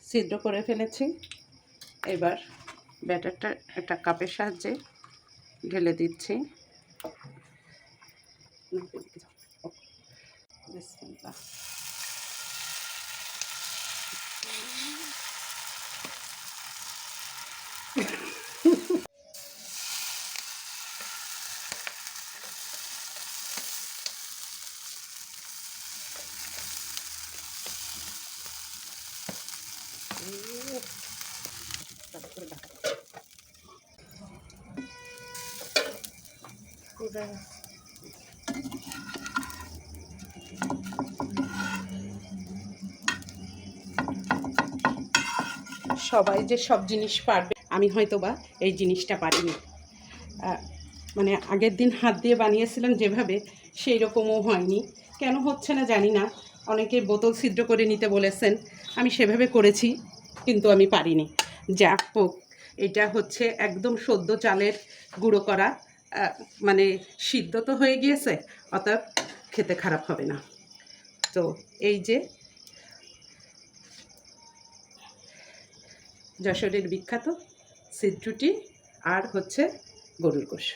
সিদ্ধ করে ফেলেছি। এবার ব্যাটারটা একটা কাপের সাহায্যে ঢেলে দিচ্ছি। বিসমিল্লাহ। সবাই যে সব জিনিস পারবে আমি হয়তো বা এই জিনিসটা পারিনি। মানে আগের দিন হাত দিয়ে বানিয়েছিলাম যেভাবে, সেই রকমও হয়নি। কেন হচ্ছে না জানি না। অনেকে বোতল ছিদ্র করে নিতে বলেছেন, আমি সেভাবে করেছি, কিন্তু আমি পারিনি। যা হোক, এটা হচ্ছে একদম সদ্য চালের গুঁড়ো করা, মানে সিদ্ধ তো হয়ে গিয়েছে, অতএব খেতে খারাপ হবে না। তো এই যে যশোরের বিখ্যাত সিদ্ধরুটি আর হচ্ছে গরুর গোশ।